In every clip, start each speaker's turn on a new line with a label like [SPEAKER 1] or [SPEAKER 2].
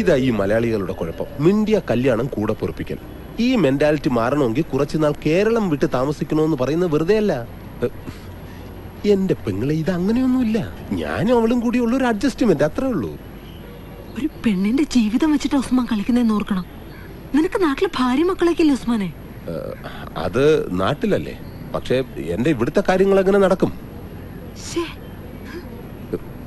[SPEAKER 1] ഇതാ ഈ മലയാളികളുടെ കുഴപ്പം. മിണ്ടിയ കല്യാണം കൂടെ പൊറപ്പിക്കൽ. ഈ മെന്റാലിറ്റി മാറണമെങ്കിൽ കുറച്ചുനാൾ കേരളം വിട്ട് താമസിക്കണമെന്ന് പറയുന്നത് വെറുതെ അല്ല. എന്റെ പെങ്ങളെ, ഇത് അങ്ങനെയൊന്നുമില്ല. ഞാനും അവളും കൂടിയുള്ള ഒരു അഡ്ജസ്റ്റ്മെന്റ്, അത്രേ ഉള്ളൂ.
[SPEAKER 2] ഒരു പെണ്ണിന്റെ ജീവിതം വെച്ചിട്ട് ഉസ്മാൻ കളിക്കുന്നതെന്ന് ഓർക്കണം. നിനക്ക് നാട്ടിലെ ഭാര്യ മക്കളൊക്കെ ഇല്ലേ ഉസ്മാനെ?
[SPEAKER 1] അത് നാട്ടിലല്ലേ, പക്ഷെ എന്റെ ഇവിടുത്തെ കാര്യങ്ങൾ എങ്ങനെ നടക്കും?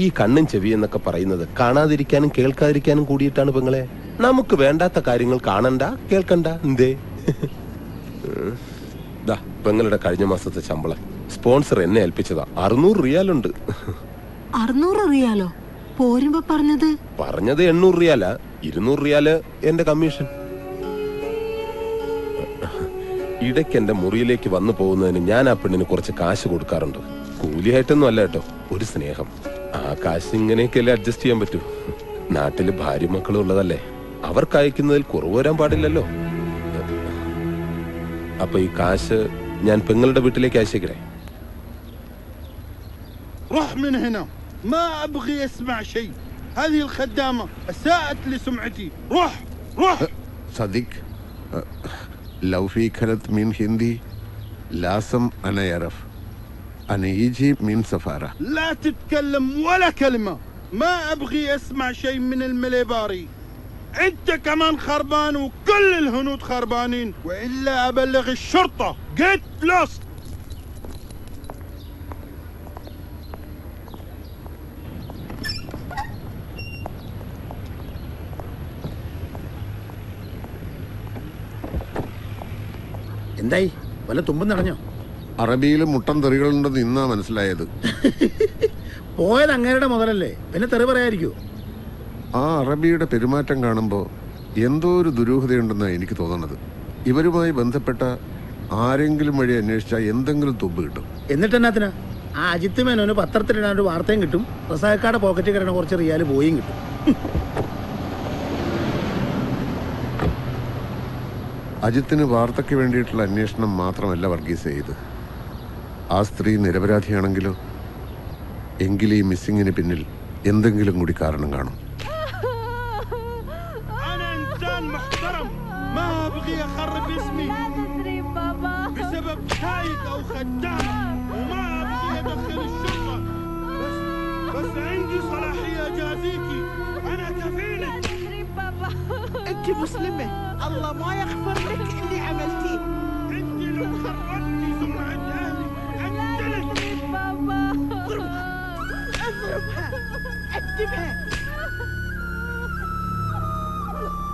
[SPEAKER 1] ഈ കണ്ണും ചെവി എന്നൊക്കെ പറയുന്നത് കാണാതിരിക്കാനും കേൾക്കാതിരിക്കാനും കൂടിയിട്ടാണ് പെങ്ങളെ. നമുക്ക് വേണ്ടാത്ത കാര്യങ്ങൾ കാണണ്ട, കേൾക്കണ്ട. എന്തേ? പെങ്ങളുടെ കഴിഞ്ഞ മാസത്തെ ശമ്പളം സ്പോൺസർ എന്നെ ഏൽപ്പിച്ചതാ. 600 റിയാലുണ്ട്.
[SPEAKER 2] 600 റിയാലോ? പോരുമ്പോ പറഞ്ഞത്
[SPEAKER 1] 800 റിയാലാ. 200 റിയാല് എന്റെ കമ്മീഷൻ. ഇടയ്ക്ക് എന്റെ മുറിയിലേക്ക് വന്നു പോകുന്നതിന് ഞാൻ ആ പെണ്ണിന് കുറച്ച് കാശ് കൊടുക്കാറുണ്ട്. കൂലിയായിട്ടൊന്നും അല്ല കേട്ടോ, ഒരു സ്നേഹം. ആ കാശ് ഇങ്ങനെയൊക്കെയല്ലേ അഡ്ജസ്റ്റ് ചെയ്യാൻ പറ്റൂ. നാട്ടില് ഭാര്യ മക്കളും ഉള്ളതല്ലേ, അവർക്ക് അയക്കുന്നതിൽ കുറവ് വരാൻ പാടില്ലല്ലോ. അപ്പൊ ഈ കാശ് ഞാൻ പെങ്ങളുടെ വീട്ടിലേക്ക് അയച്ചേക്കണേ.
[SPEAKER 3] روح من هنا، ما ابغي اسمع شيء. هذه الخدامة اساءت لسمعتي. روح روح.
[SPEAKER 4] صديق لو في كانت من هندي لازم انا يعرف. انا يجي من سفارة.
[SPEAKER 3] لا تتكلم ولا كلمة. ما ابغي اسمع شيء من المليباري. انت كمان خربان وكل الهنود خربانين، والا ابلغ الشرطة. get lost.
[SPEAKER 5] എന്തായി? വല്ല തുമ്പും നടഞ്ഞോ?
[SPEAKER 4] അറബിയിൽ മുട്ടൻ തെറികളുണ്ടെന്ന് ഇന്നാ മനസ്സിലായത്.
[SPEAKER 5] പോയത് അങ്ങേരുടെ മുതലല്ലേ, പിന്നെ തെറി പറയാതിരിക്കുമോ?
[SPEAKER 4] ആ അറബിയുടെ പെരുമാറ്റം കാണുമ്പോൾ എന്തോ ഒരു ദുരൂഹതയുണ്ടെന്നാണ് എനിക്ക് തോന്നുന്നത്. ഇവരുമായി ബന്ധപ്പെട്ട ആരെങ്കിലും വഴി അന്വേഷിച്ചാൽ എന്തെങ്കിലും തുമ്പ് കിട്ടും.
[SPEAKER 5] എന്നിട്ട് എന്നാത്തിനാ? ആ അജിത്ത് മേനോന് പത്രത്തിലിടാൻ ഒരു വാർത്തയും കിട്ടും, റസാക്കാടെ പോക്കറ്റ് കിടന്ന കുറച്ച് റിയാല് പോയും കിട്ടും.
[SPEAKER 4] അജിത്തിന് വാർത്തയ്ക്ക് വേണ്ടിയിട്ടുള്ള അന്വേഷണം മാത്രമല്ല വർഗീസ് ചെയ്ത്. ആ സ്ത്രീ നിരപരാധിയാണെങ്കിലോ എങ്കിൽ ഈ മിസ്സിങ്ങിന് പിന്നിൽ എന്തെങ്കിലും കൂടി കാരണം കാണും.
[SPEAKER 6] انت مسلمة، الله ما يغفر لك اللي عملتيه.
[SPEAKER 3] انت لو خربتي سمعة اهلي اقتلك.
[SPEAKER 6] بابا اضربها، ادبها.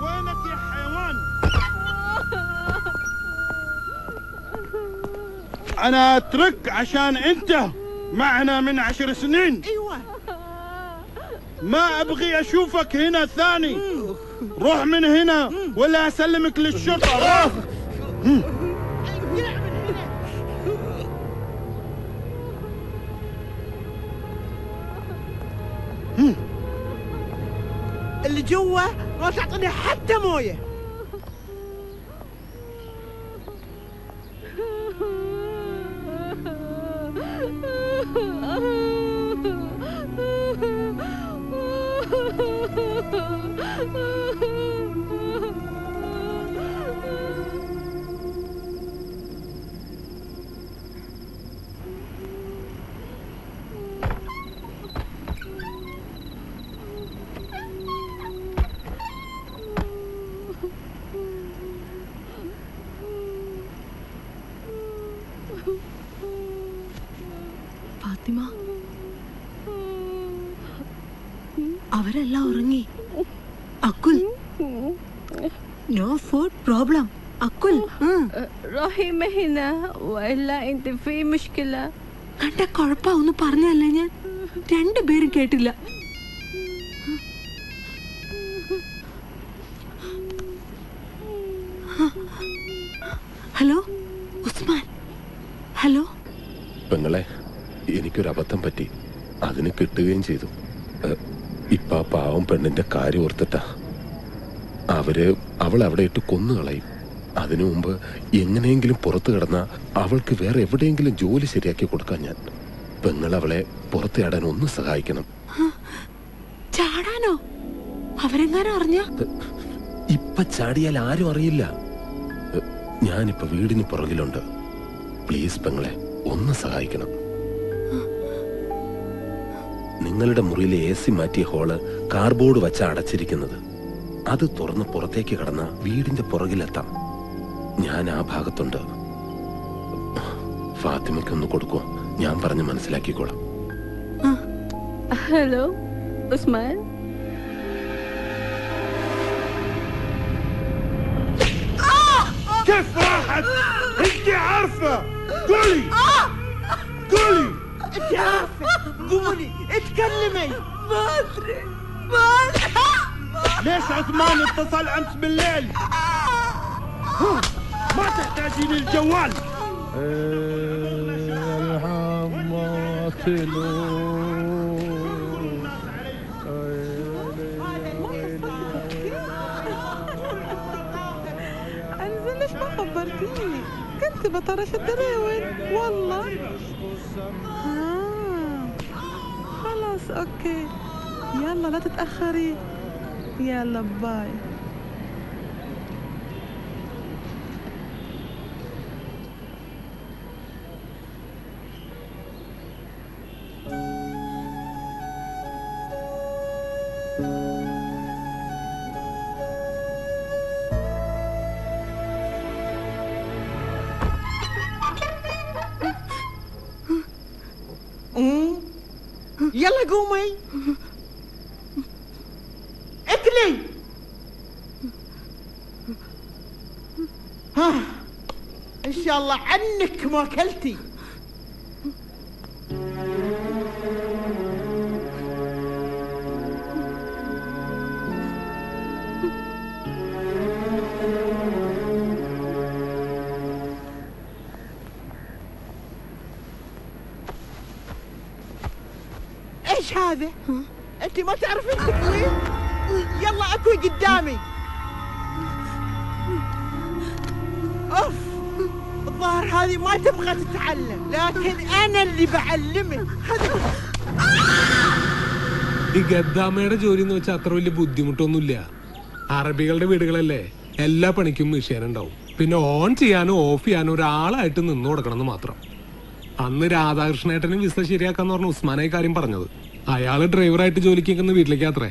[SPEAKER 3] وينك يا حيوان؟ انا اترك عشان انت معنا من 10 سنين.
[SPEAKER 6] ايوه،
[SPEAKER 3] ما ابغي اشوفك هنا ثاني. روح من هنا ولا اسلمك للشرطة. روح.
[SPEAKER 6] اللي جوا ما تعطيني حتى مويه.
[SPEAKER 2] ഫാത്തിമ, അവരെല്ലാം ഉറങ്ങി. അക്കുൽ, നോ ഫുഡ് പ്രോബ്ലം. അക്കുൽ,
[SPEAKER 7] روحي مهنا وإلا أنت في مشكلة.
[SPEAKER 2] കണ്ട കുഴപ്പ ഒന്ന് പറഞ്ഞല്ലേ, ഞാൻ രണ്ടുപേരും കേട്ടില്ല. ഹലോ ഉസ്മാൻ. ഹലോ
[SPEAKER 1] പെങ്ങളെ, എനിക്കൊരു അബദ്ധം പറ്റി, അതിന് കിട്ടുകയും ചെയ്തു. ഇപ്പൊ പാവം പെണ്ണിന്റെ കാര്യം ഓർത്തിട്ടാ. അവൾ അവിടെ ഇട്ട് കൊന്നുകളയും. അതിനു മുമ്പ് എങ്ങനെയെങ്കിലും പുറത്തു കിടന്ന അവൾക്ക് വേറെ എവിടെയെങ്കിലും ജോലി ശരിയാക്കി കൊടുക്കാൻ ഞാൻ. പെങ്ങൾ അവളെ പുറത്ത് ചാടാൻ ഒന്ന് സഹായിക്കണം.
[SPEAKER 2] ചാടാനോ? അവ അവരെങ്ങാനും അറിഞ്ഞ?
[SPEAKER 1] ഇപ്പൊ ചാടിയാൽ ആരും അറിയില്ല. ഞാനിപ്പോ വീടിന് പുറകിലുണ്ട്. പ്ലീസ് പെങ്ങളെ, ഒന്ന് സഹായിക്കണം. നിങ്ങളുടെ മുറിയിലെ AC മാറ്റിയ ഹോള് കാർബോർഡ് വച്ച അടച്ചിരിക്കുന്നത്. അത് തുറന്ന് പുറത്തേക്ക് കടന്ന വീടിന്റെ പുറകിലെത്താം. ഞാൻ ആ ഭാഗത്തുണ്ട്. ഫാത്തിമയ്ക്കൊന്ന് കൊടുക്കോ, ഞാൻ പറഞ്ഞ് മനസ്സിലാക്കിക്കോളാം.
[SPEAKER 7] हेलो उस्मान.
[SPEAKER 3] كيف راحت؟ انت عارفة. قولي قولي.
[SPEAKER 6] انت عارفة، قولي اتكلمي. ما ادري.
[SPEAKER 3] ليش عثمان اتصل امس بالليل؟ ما تحتاجين الجوال.
[SPEAKER 6] انزل ليش ما خبرتيني؟ كنت بطرش الدراوين والله. خلاص اوكي، يلا لا تتأخري. يلا باي. يلا قومي اكلي. ها ان شاء الله عنك ما اكلتي. ايش هذا؟ انت ما تعرفين تطوين؟ يلا اكوي قدامي. اوف، الظاهر هذه ما تبغى تتعلم، لكن انا اللي بعلمك.
[SPEAKER 8] ഈ ഗദ്ദാമയുടെ ജോലി എന്ന് വെച്ചാൽ അത്ര വലിയ ബുദ്ധിമുട്ടൊന്നുമില്ല. അറബികളുടെ വീടുകളല്ലേ, എല്ലാ പണിക്കും മെഷീൻ ഉണ്ടാവും. പിന്നെ ഓൺ ചെയ്യാനോ ഓഫ് ചെയ്യാനോ ഒരാളായിട്ട് നിന്ന് കൊടുക്കണമെന്ന് മാത്രം. അന്ന് രാധാകൃഷ്ണേട്ടന് വിസ ശരിയാക്കാന്ന് പറഞ്ഞ ഉസ്മാനായി കാര്യം പറഞ്ഞത്. അയാള് ഡ്രൈവറായിട്ട് ജോലിക്ക് നിൽക്കുന്ന വീട്ടിലേക്കാത്രേ.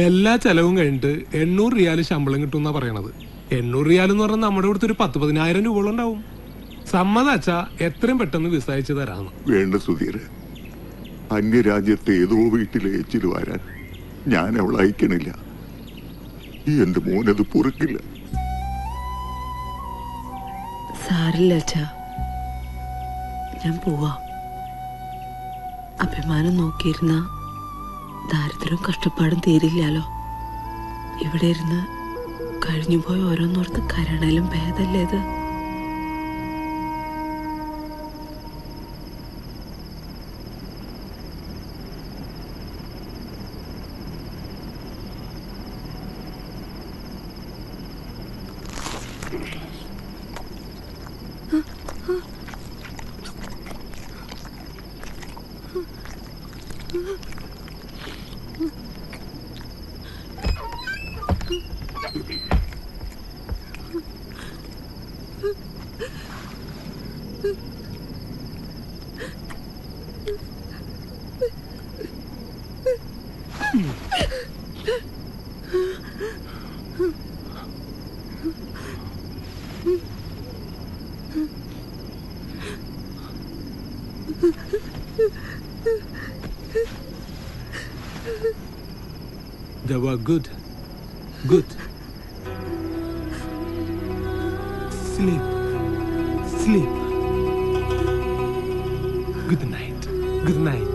[SPEAKER 8] എല്ലാ ചെലവും കഴിഞ്ഞിട്ട് 800 റിയാല് ശമ്പളം കിട്ടുമെന്നാ പറയണത്. 800 റിയാൽ എന്ന് പറഞ്ഞാൽ നമ്മുടെ ഇവിടുത്തെ ഒരു 10,000-10,000 രൂപകളുണ്ടാവും. സമ്മതാച്ചാ എത്രയും പെട്ടെന്ന് വിസ അയച്ചു തരാന്ന്.
[SPEAKER 9] വേണ്ട സുധീർ, അന്യരാജ്യത്തെ ഏതോ വീട്ടിലെ ഏച്ചിൽ വരാൻ ഞാൻ അവളെ അയക്കണില്ല. എന്റെ മോനത് പൊറുക്കില്ല.
[SPEAKER 2] സാരില്ല അച്ഛാ, ഞാൻ പോവാ. അഭിമാനം നോക്കിയിരുന്ന ദാരിദ്ര്യവും കഷ്ടപ്പാടും തീരില്ലാലോ. ഇവിടെ ഇരുന്ന് കഴിഞ്ഞുപോയ ഓരോന്നോർത്ത് കരണയിലും ഭേദല്ലേ ഇത്.
[SPEAKER 8] They were good. Good. Sleep. Sleep. Good night. Good night.